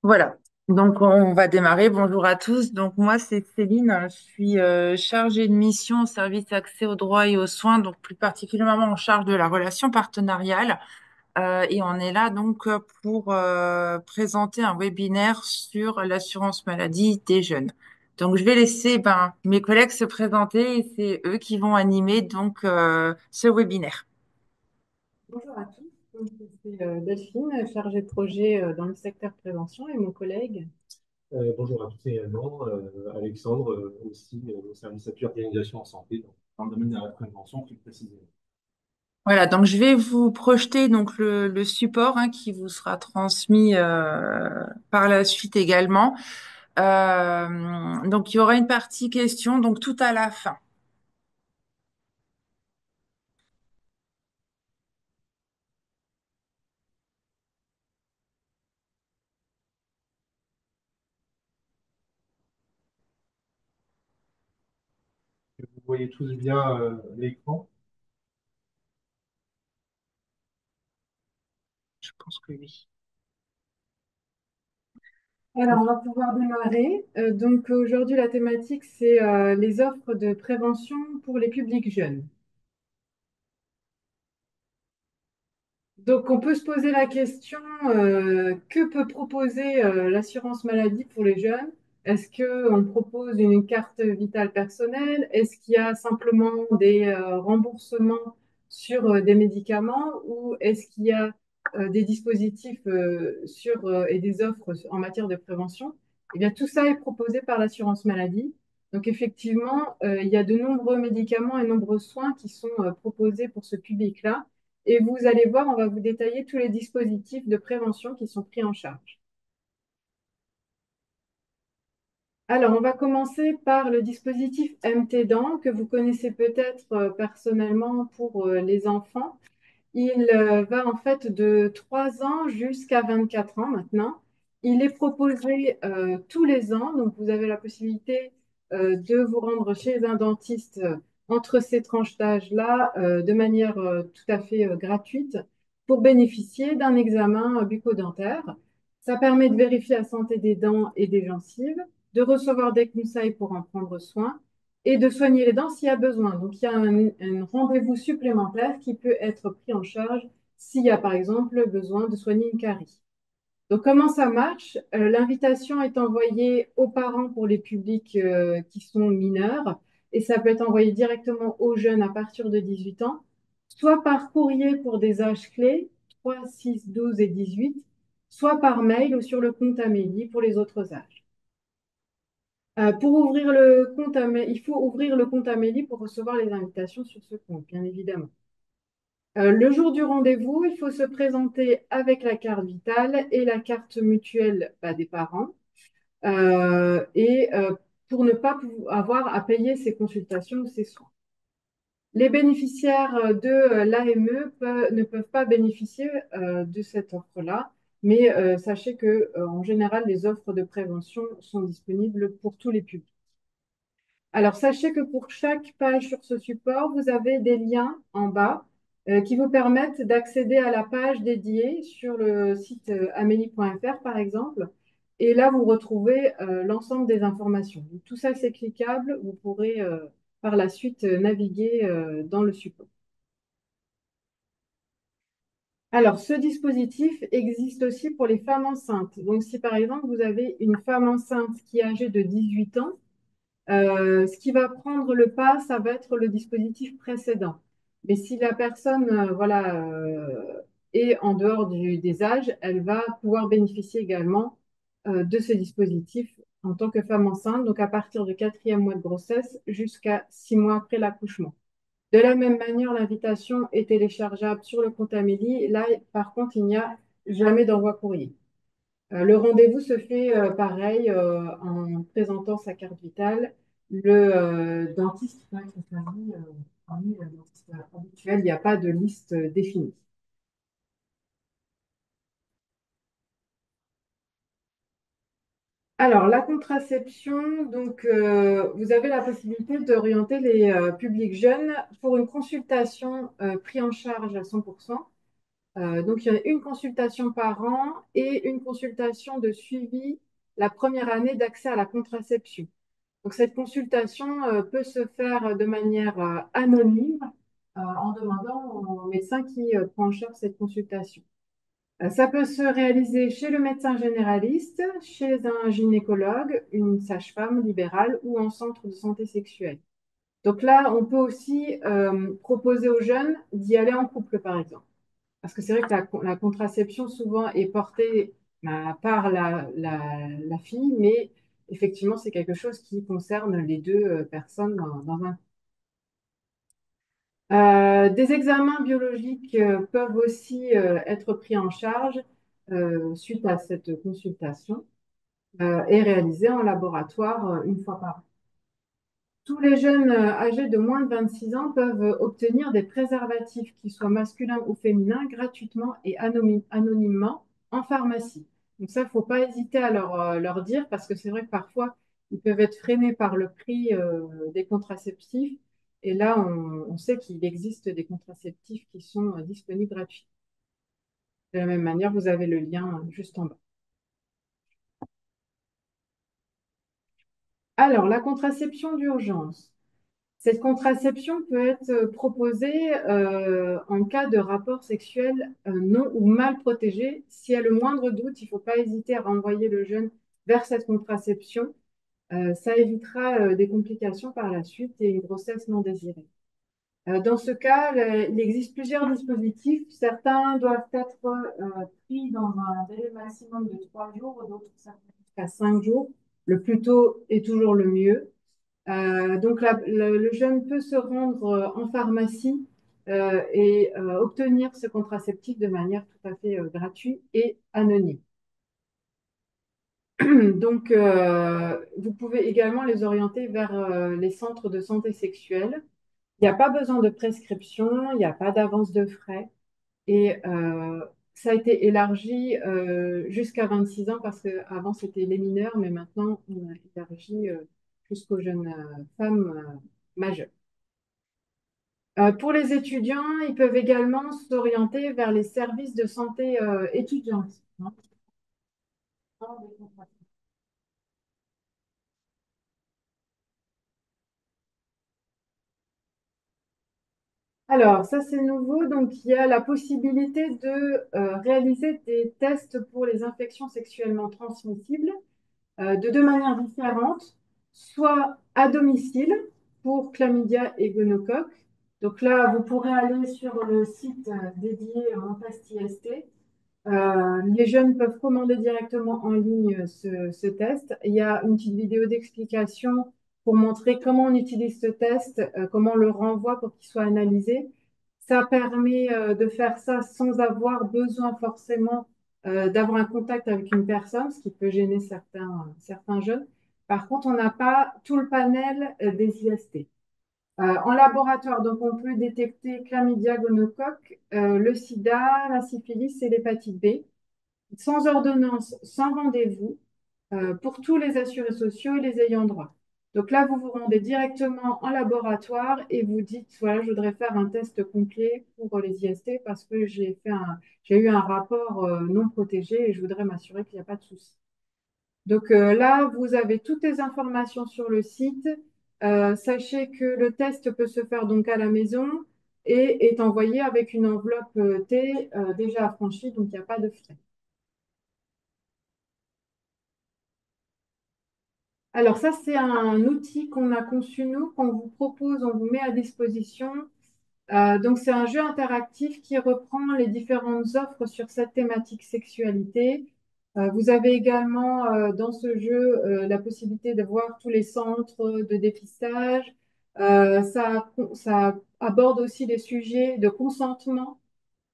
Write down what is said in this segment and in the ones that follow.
Voilà, donc on va démarrer. Bonjour à tous. Donc moi c'est Céline, je suis chargée de mission au service accès aux droits et aux soins, donc plus particulièrement en charge de la relation partenariale. Et on est là donc pour présenter un webinaire sur l'assurance maladie des jeunes. Donc je vais laisser mes collègues se présenter et c'est eux qui vont animer donc ce webinaire. Bonjour à tous. Donc, c'est Delphine, chargée de projet dans le secteur prévention, et mon collègue. Bonjour à tous également. Alexandre, aussi au service appui organisation en santé, donc, dans le domaine de la prévention plus précisément. Voilà, donc je vais vous projeter donc le support qui vous sera transmis par la suite également. Donc il y aura une partie question, donc tout à la fin. Vous voyez tous bien l'écran. Je pense que oui. Alors, on va pouvoir démarrer. Donc, aujourd'hui, la thématique, c'est les offres de prévention pour les publics jeunes. Donc, on peut se poser la question, que peut proposer l'assurance maladie pour les jeunes? Est-ce qu'on propose une carte vitale personnelle? Est-ce qu'il y a simplement des remboursements sur des médicaments? Ou est-ce qu'il y a des dispositifs et des offres en matière de prévention? Eh bien, tout ça est proposé par l'assurance maladie. Donc, effectivement, il y a de nombreux médicaments et nombreux soins qui sont proposés pour ce public-là. Et vous allez voir, on va vous détailler tous les dispositifs de prévention qui sont pris en charge. Alors, on va commencer par le dispositif MT-Dent que vous connaissez peut-être personnellement pour les enfants. Il va en fait de 3 ans jusqu'à 24 ans maintenant. Il est proposé tous les ans, donc vous avez la possibilité de vous rendre chez un dentiste entre ces tranches d'âge-là de manière tout à fait gratuite pour bénéficier d'un examen bucco-dentaire. Ça permet de vérifier la santé des dents et des gencives, de recevoir des conseils pour en prendre soin et de soigner les dents s'il y a besoin. Donc, il y a un rendez-vous supplémentaire qui peut être pris en charge s'il y a, par exemple, besoin de soigner une carie. Donc, comment ça marche? L'invitation est envoyée aux parents pour les publics qui sont mineurs et ça peut être envoyé directement aux jeunes à partir de 18 ans, soit par courrier pour des âges clés, 3, 6, 12 et 18, soit par mail ou sur le compte Amélie pour les autres âges. Pour ouvrir le compte il faut ouvrir le compte Amélie pour recevoir les invitations sur ce compte, bien évidemment. Le jour du rendez-vous, il faut se présenter avec la carte vitale et la carte mutuelle des parents et pour ne pas avoir à payer ces consultations ou ces soins. Les bénéficiaires de l'AME ne peuvent pas bénéficier de cette offre-là, mais sachez que en général, les offres de prévention sont disponibles pour tous les publics. Alors, sachez que pour chaque page sur ce support, vous avez des liens en bas qui vous permettent d'accéder à la page dédiée sur le site amélie.fr, par exemple. Et là, vous retrouvez l'ensemble des informations. Donc, tout ça, c'est cliquable. Vous pourrez par la suite naviguer dans le support. Alors, ce dispositif existe aussi pour les femmes enceintes. Donc, si par exemple, vous avez une femme enceinte qui est âgée de 18 ans, ce qui va prendre le pas, ça va être le dispositif précédent. Mais si la personne, est en dehors des âges, elle va pouvoir bénéficier également de ce dispositif en tant que femme enceinte, donc à partir du quatrième mois de grossesse jusqu'à 6 mois après l'accouchement. De la même manière, l'invitation est téléchargeable sur le compte Amélie. Là, par contre, il n'y a jamais d'envoi courrier. Le rendez-vous se fait pareil en présentant sa carte vitale. Le dentiste peut être servi parmi le dentiste habituel. Il n'y a pas de liste définie. Alors, la contraception, donc, vous avez la possibilité d'orienter les publics jeunes pour une consultation prise en charge à 100%. Donc, il y a une consultation par an et une consultation de suivi la première année d'accès à la contraception. Donc, cette consultation peut se faire de manière anonyme en demandant au médecin qui prend en charge cette consultation. Ça peut se réaliser chez le médecin généraliste, chez un gynécologue, une sage-femme libérale ou en centre de santé sexuelle. Donc là, on peut aussi proposer aux jeunes d'y aller en couple, par exemple. Parce que c'est vrai que la contraception, souvent, est portée par la fille, mais effectivement, c'est quelque chose qui concerne les deux personnes dans un. Des examens biologiques peuvent aussi être pris en charge suite à cette consultation et réalisés en laboratoire une fois par an. Tous les jeunes âgés de moins de 26 ans peuvent obtenir des préservatifs, qu'ils soient masculins ou féminins, gratuitement et anonymement en pharmacie. Donc ça, il ne faut pas hésiter à leur dire, parce que c'est vrai que parfois, ils peuvent être freinés par le prix des contraceptifs. Et là, on sait qu'il existe des contraceptifs qui sont disponibles gratuitement. De la même manière, vous avez le lien juste en bas. Alors, la contraception d'urgence. Cette contraception peut être proposée en cas de rapport sexuel non ou mal protégé. S'il y a le moindre doute, il ne faut pas hésiter à renvoyer le jeune vers cette contraception. Ça évitera des complications par la suite et une grossesse non désirée. Dans ce cas, il existe plusieurs dispositifs. Certains doivent être pris dans un délai maximum de 3 jours, d'autres jusqu'à 5 jours. Le plus tôt est toujours le mieux. Donc, le jeune peut se rendre en pharmacie et obtenir ce contraceptif de manière tout à fait gratuite et anonyme. Donc, vous pouvez également les orienter vers les centres de santé sexuelle. Il n'y a pas besoin de prescription, il n'y a pas d'avance de frais et ça a été élargi jusqu'à 26 ans parce qu'avant c'était les mineurs, mais maintenant on a élargi jusqu'aux jeunes femmes majeures. Pour les étudiants, ils peuvent également s'orienter vers les services de santé étudiante. Alors, ça c'est nouveau. Donc, il y a la possibilité de réaliser des tests pour les infections sexuellement transmissibles de deux manières différentes, soit à domicile pour chlamydia et gonocoque. Donc là, vous pourrez aller sur le site dédié Mon Test IST. Les jeunes peuvent commander directement en ligne ce test. Il y a une petite vidéo d'explication pour montrer comment on utilise ce test, comment on le renvoie pour qu'il soit analysé. Ça permet de faire ça sans avoir besoin forcément d'avoir un contact avec une personne, ce qui peut gêner certains jeunes. Par contre, on n'a pas tout le panel des IST. En laboratoire, donc on peut détecter chlamydia, gonocoque, le sida, la syphilis et l'hépatite B, sans ordonnance, sans rendez-vous, pour tous les assurés sociaux et les ayants droit. Donc là, vous vous rendez directement en laboratoire et vous dites, voilà, je voudrais faire un test complet pour les IST parce que j'ai eu un rapport non protégé et je voudrais m'assurer qu'il n'y a pas de souci. Donc là, vous avez toutes les informations sur le site. Sachez que le test peut se faire donc à la maison et est envoyé avec une enveloppe T déjà affranchie, donc il n'y a pas de frais. Alors ça, c'est un outil qu'on a conçu nous, qu'on vous propose, on vous met à disposition. Donc c'est un jeu interactif qui reprend les différentes offres sur cette thématique sexualité. Vous avez également dans ce jeu la possibilité de voir tous les centres de dépistage. Ça aborde aussi les sujets de consentement,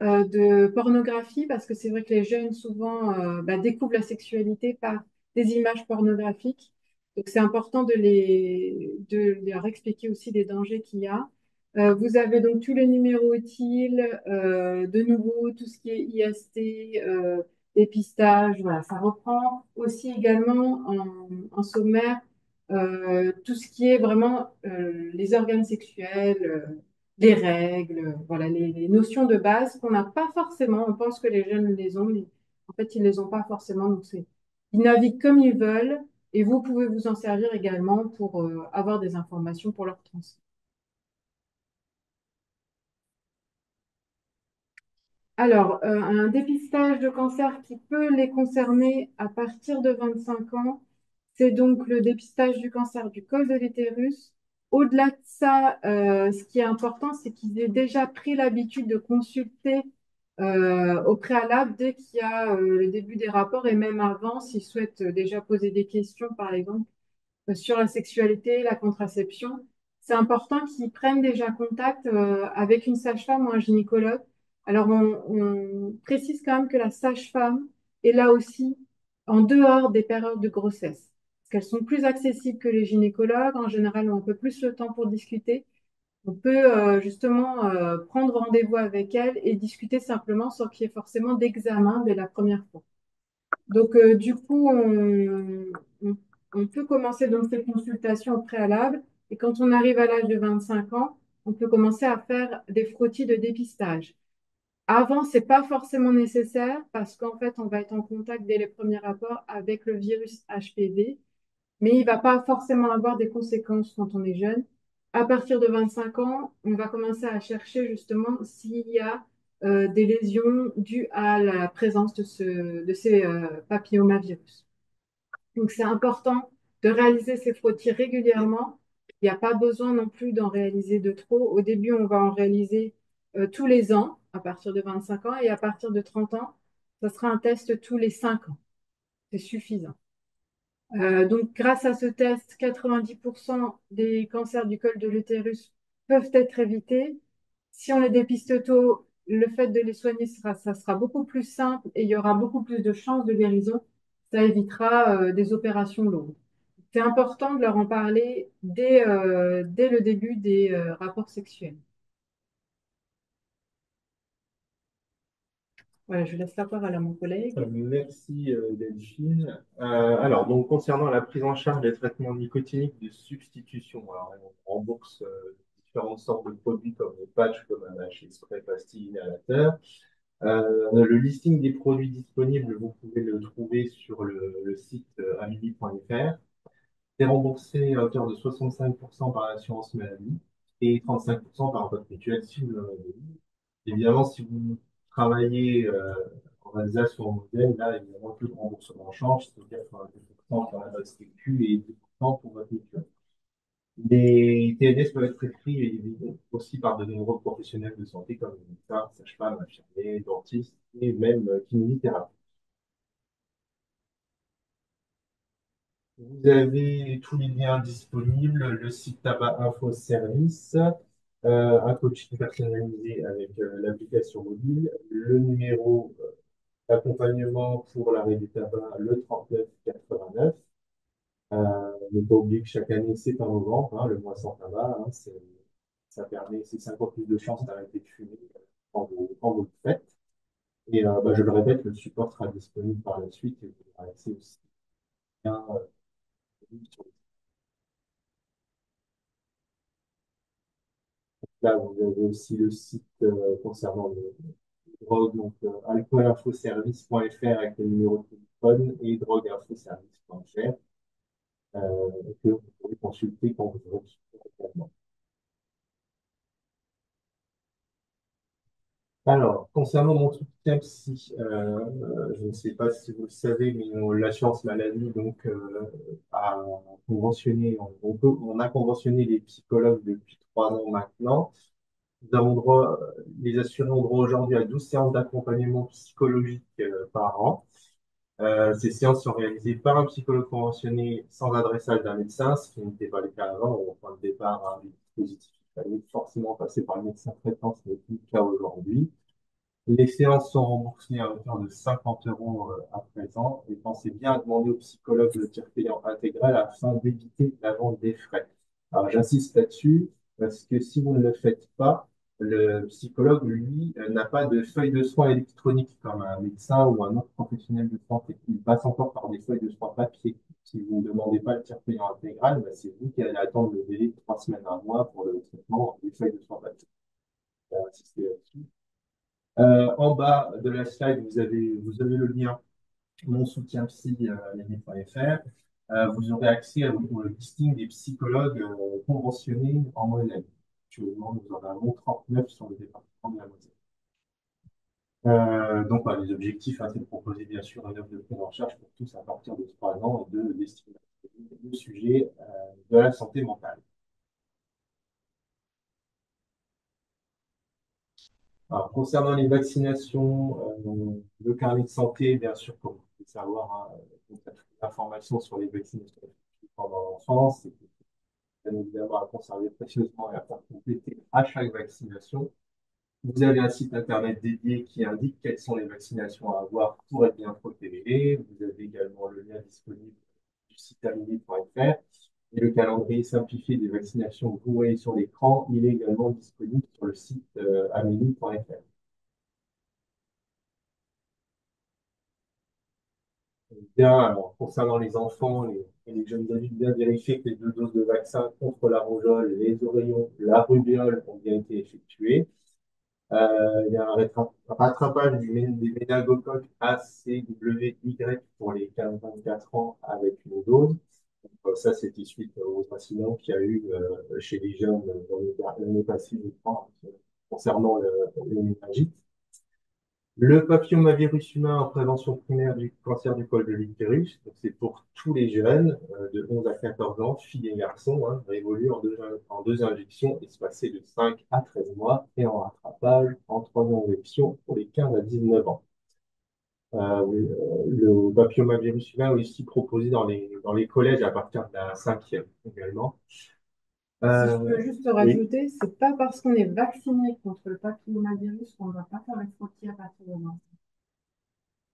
de pornographie, parce que c'est vrai que les jeunes souvent découvrent la sexualité par des images pornographiques. Donc c'est important de leur expliquer aussi les dangers qu'il y a. Vous avez donc tous les numéros utiles, de nouveau tout ce qui est IST, dépistage, voilà, ça reprend aussi également en sommaire tout ce qui est vraiment les organes sexuels, les règles, voilà, les notions de base qu'on n'a pas forcément. On pense que les jeunes les ont, mais en fait, ils ne les ont pas forcément. Donc, ils naviguent comme ils veulent et vous pouvez vous en servir également pour avoir des informations pour leur transfert. Alors, un dépistage de cancer qui peut les concerner à partir de 25 ans, c'est donc le dépistage du cancer du col de l'utérus. Au-delà de ça, ce qui est important, c'est qu'ils aient déjà pris l'habitude de consulter au préalable dès qu'il y a le début des rapports et même avant, s'ils souhaitent déjà poser des questions, par exemple sur la sexualité, la contraception, c'est important qu'ils prennent déjà contact avec une sage-femme ou un gynécologue. Alors, on précise quand même que la sage-femme est là aussi en dehors des périodes de grossesse, parce qu'elles sont plus accessibles que les gynécologues. En général, on a un peu plus le temps pour discuter. On peut justement prendre rendez-vous avec elles et discuter simplement sans qu'il y ait forcément d'examen dès la première fois. Donc, du coup, on- on peut commencer donc ces consultations au préalable. Et quand on arrive à l'âge de 25 ans, on peut commencer à faire des frottis de dépistage. Avant, c'est pas forcément nécessaire parce qu'en fait, on va être en contact dès les premiers rapports avec le virus HPV, mais il va pas forcément avoir des conséquences quand on est jeune. À partir de 25 ans, on va commencer à chercher justement s'il y a des lésions dues à la présence de ces papillomavirus. Donc, c'est important de réaliser ces frottis régulièrement. Il n'y a pas besoin non plus d'en réaliser de trop. Au début, on va en réaliser tous les ans à partir de 25 ans et à partir de 30 ans, ça sera un test tous les 5 ans. C'est suffisant. Donc, grâce à ce test, 90% des cancers du col de l'utérus peuvent être évités. Si on les dépiste tôt, le fait de les soigner, ça sera beaucoup plus simple et il y aura beaucoup plus de chances de guérison. Ça évitera des opérations lourdes. C'est important de leur en parler dès le début des rapports sexuels. Voilà, je laisse la parole à mon collègue. Merci Delphine. Alors, donc concernant la prise en charge des traitements nicotiniques de substitution, alors on rembourse différentes sortes de produits comme les patchs, comme un lâcher spray, pastille, inhalateur. Le listing des produits disponibles, vous pouvez le trouver sur le site amili.fr. C'est remboursé à hauteur de 65% par l'assurance maladie et 35% par votre mutuelle si vous l'avez. Évidemment, si vous travaillez en Alsace ou en Moselle, là, évidemment, tout le remboursement change, c'est-à-dire 90% pour la base sécu et 10% pour votre mutuelle. Les TNS peuvent être prescrits aussi par de nombreux professionnels de santé comme les médecins, sages-femmes, infirmiers, dentistes et même kinésithérapeutes. Vous avez tous les liens disponibles, le site Tabac Info Service, un coaching personnalisé avec l'application mobile, le numéro d'accompagnement pour l'arrêt du tabac, le 39 89. Ne pas oublier que chaque année, c'est en novembre, hein, le mois sans tabac, hein, ça permet, c'est 5 fois plus de chances d'arrêter de fumer quand vous le faites. Et bah, je le répète, le support sera disponible par la suite et vous aurez accès aussi bien, là, vous avez aussi le site concernant les drogues, donc alcoolinfoservice.fr avec le numéro de téléphone et drogueinfoservice.fr que vous pouvez consulter quand vous aurez le support. Alors, concernant mon soutien psy, je ne sais pas si vous le savez, mais l'assurance maladie a conventionné, on a conventionné les psychologues depuis 3 ans maintenant. Nous avons droit, les assurés ont droit aujourd'hui à 12 séances d'accompagnement psychologique par an. Ces séances sont réalisées par un psychologue conventionné sans adressage d'un médecin, ce qui n'était pas le cas avant. Au point de départ, des dispositifs, il fallait forcément passer par le médecin traitant, ce n'est plus le cas aujourd'hui. Les séances sont remboursées à hauteur de 50 euros à présent. Et pensez bien à demander au psychologue le tiers payant intégral afin d'éviter la vente des frais. Alors j'insiste là-dessus parce que si vous ne le faites pas, le psychologue, lui, n'a pas de feuille de soins électronique comme un médecin ou un autre professionnel de santé. Il passe encore par des feuilles de soins papier. Si vous ne demandez pas le tiers payant intégral, bah, c'est vous qui allez attendre le délai de 3 semaines à un mois pour le traitement des feuilles de soins papier. insister là-dessus. En bas de la slide, vous avez le lien mon soutien psy Leni.fr. Vous aurez accès au listing des psychologues conventionnés en Moselle. Actuellement, nous en avons 39 sur le département de la Moselle. Donc, voilà, les objectifs, hein, c'est de proposer bien sûr une offre de prise en charge pour tous à partir de 3 ans et de destiner le sujet de la santé mentale. Alors, concernant les vaccinations, le carnet de santé, bien sûr, comme vous pouvez savoir, hein, donc, il y a toute l'information sur les vaccinations pendant l'enfance, c'est bien évidemment à conserver précieusement et à faire compléter à chaque vaccination. Vous avez un site internet dédié qui indique quelles sont les vaccinations à avoir pour être bien protégé. Vous avez également le lien disponible du site amélie.fr et le calendrier simplifié des vaccinations que vous voyez sur l'écran, il est également disponible sur le site amélie.fr. Bien, alors, concernant les enfants et les jeunes adultes, bien vérifier que les 2 doses de vaccin contre la rougeole, les oreillons, la rubéole ont bien été effectuées. Il y a un rattrapage des méningocoques A, C, W, Y pour les 15-24 ans avec une dose. Donc, ça, c'était suite aux incidents qu'il y a eu chez les jeunes l'année passée, je crois, concernant les méningites. Le papillomavirus humain en prévention primaire du cancer du col de l'utérus, donc c'est pour tous les jeunes de 11 à 14 ans, filles et garçons, hein, révolus en deux injections espacées de 5 à 13 mois et en rattrapage en 3 injections pour les 15 à 19 ans. Le papillomavirus humain est aussi proposé dans les collèges à partir de la cinquième également. Si je peux juste Oui. rajouter, c'est pas parce qu'on est vacciné contre le papillomavirus qu'on ne va pas faire les frottis à partir de maintenant.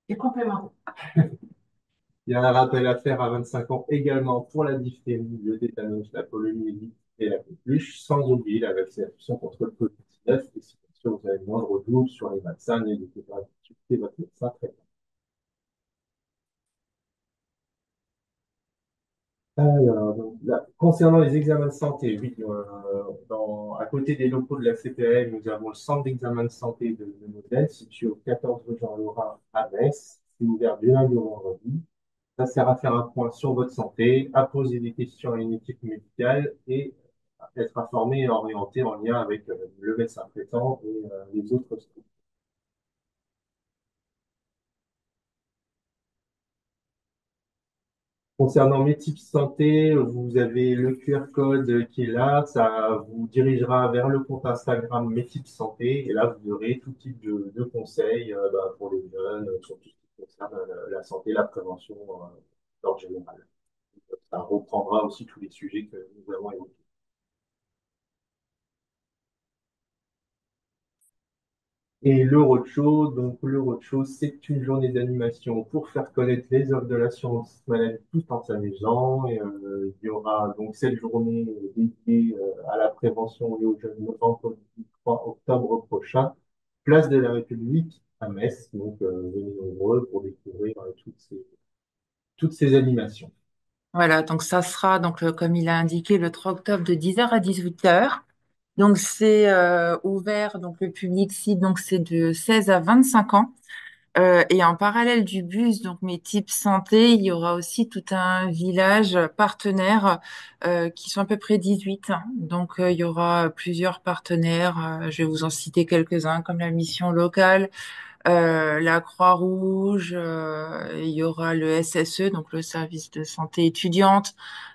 C'est complémentaire. Il y a un rappel à faire à 25 ans également pour la diphtérie, le tétanos, la poliomyélite et la coqueluche, sans oublier la vaccination contre le Covid-19. Et si bien sûr vous avez le moindre doute sur les vaccins, n'hésitez pas à consulter votre médecin traitant. Alors, donc, là, concernant les examens de santé, oui, à côté des locaux de la CPL, nous avons le centre d'examen de santé de Moselle, situé au 14 rue Jean Lorrain à Metz. C'est ouvert du lundi au vendredi. Ça sert à faire un point sur votre santé, à poser des questions à une équipe médicale et à être informé et orienté en lien avec le médecin traitant et les autres. Concernant mes tips santé, vous avez le QR code qui est là, ça vous dirigera vers le compte Instagram Mes tips santé et là vous aurez tout type de conseils pour les jeunes sur tout ce qui concerne la santé, la prévention en général. Ça reprendra aussi tous les sujets que nous avons évoqués. Et le roadshow, donc le roadshow, c'est une journée d'animation pour faire connaître les offres de l'assurance maladie tout en s'amusant. Et, il y aura donc cette journée dédiée à la prévention et aux jeunes le vendredi 3 octobre prochain, place de la République à Metz. Donc venez nombreux pour découvrir toutes ces animations. Voilà, donc ça sera, donc, comme il a indiqué, le 3 octobre de 10h à 18h. Donc c'est ouvert, donc le public cible, donc c'est de 16 à 25 ans. Et en parallèle du bus, donc mes tips santé, il y aura aussi tout un village partenaire qui sont à peu près 18. Donc il y aura plusieurs partenaires. Je vais vous en citer quelques-uns, comme la mission locale, la Croix-Rouge. Il y aura le SSE, donc le service de santé étudiante.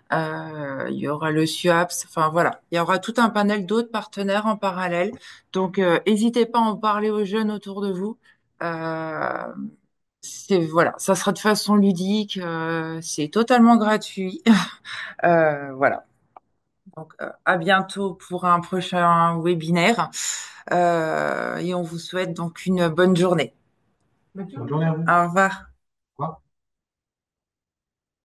Il y aura le SUAPS. Enfin voilà, il y aura tout un panel d'autres partenaires en parallèle. Donc n'hésitez pas à en parler aux jeunes autour de vous. Euh, voilà, ça sera de façon ludique, c'est totalement gratuit. Voilà. Donc à bientôt pour un prochain webinaire. Et on vous souhaite donc une bonne journée. Bonne Bonne journée. journée à vous. Au revoir.